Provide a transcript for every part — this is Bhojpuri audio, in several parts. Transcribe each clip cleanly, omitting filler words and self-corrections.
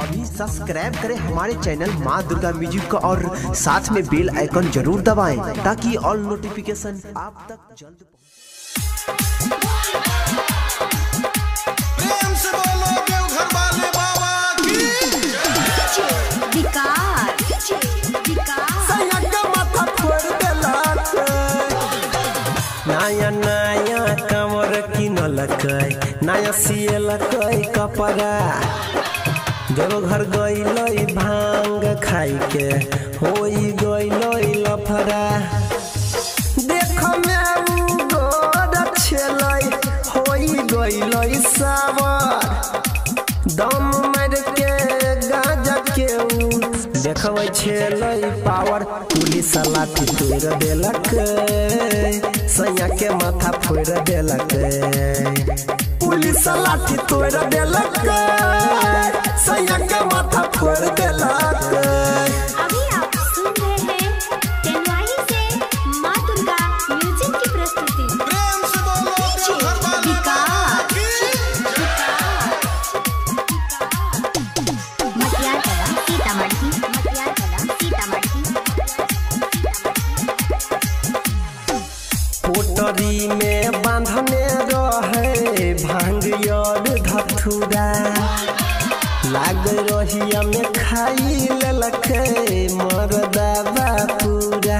अभी सब्सक्राइब करें हमारे चैनल माँ दुर्गा म्यूजिक को और साथ में बेल आइकन जरूर दबाएं ताकि ऑल नोटिफिकेशन आप तक जल्द प्रेम से बोलो देवघर वाले बाबा की नया नया कमर किनल नया सियल कपड़ा देवघर गइल भांग खाई के होई गइल लफड़ा देख में गोड़ छेलै होई गइल सावर दम मार के गांजा के देखबै छेलै पावर पुलिस लाठी तोड़ देलक सैया के माथा फोड़ देलक पुलिस लाठी तोड़ देलक सैया के माथा फोड़ देलक। अभी आप सुन रहे हैं टेनवाही से माँ दुर्गा म्यूजिक की प्रस्तुति। प्रेम से बोलो देवघर वाले बाबा की मटियारकला सीतामढ़ी पोटरी में बांधने रहे भांग और धथुरा लाग रहिया में खाई लेलक मरदा बापूरा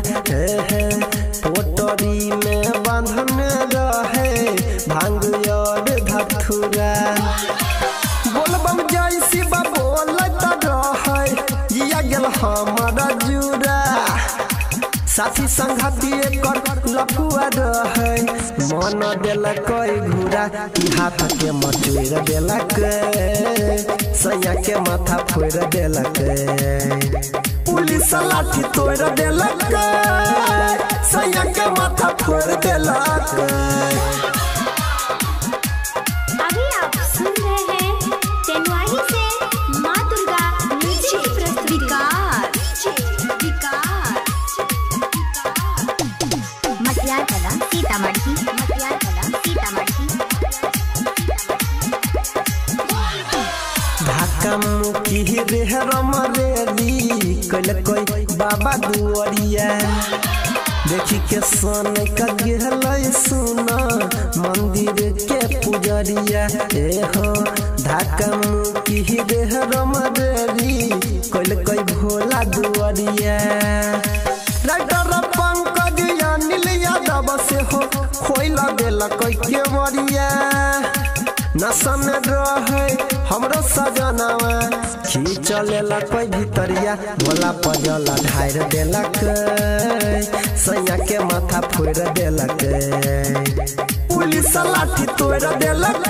पोटरी में बांधने रहे भांग और धथुरा बोलबम जय शिव बोलत रहे या गेल हमारा जुरा साथी संगति कर लफुआ रहे मन देलक घूरा की हाथ के मचोर देलक सैया के माथा फोड़ देलक पुलिस लाठी तोड़ देलक सैया के माथा फोड़ देलक। अभी आप सुन रहे हैं टेनवाही से माँ दुर्गा म्यूजिक की प्रस्तुति। मटियारकला सीतामढ़ी ढाका मुकी रे रमरेली कल कोई बाबा दुआरिया देखी के सन का गिरल सुना मंदिर के पुजरिया हो ढाका मुकी रे रमरेली कल कोई भोला दुआरिया राइटर पंकज अनिल यादव से हो खोई लगेला कोई के मरिया नशा में रहे हमरो सजनावा खींच लेला कोई भीतरिया भोला पजला ढार देलक सैया के माथा फोड़ देलक पुलिस लाठी तोड़ देलक।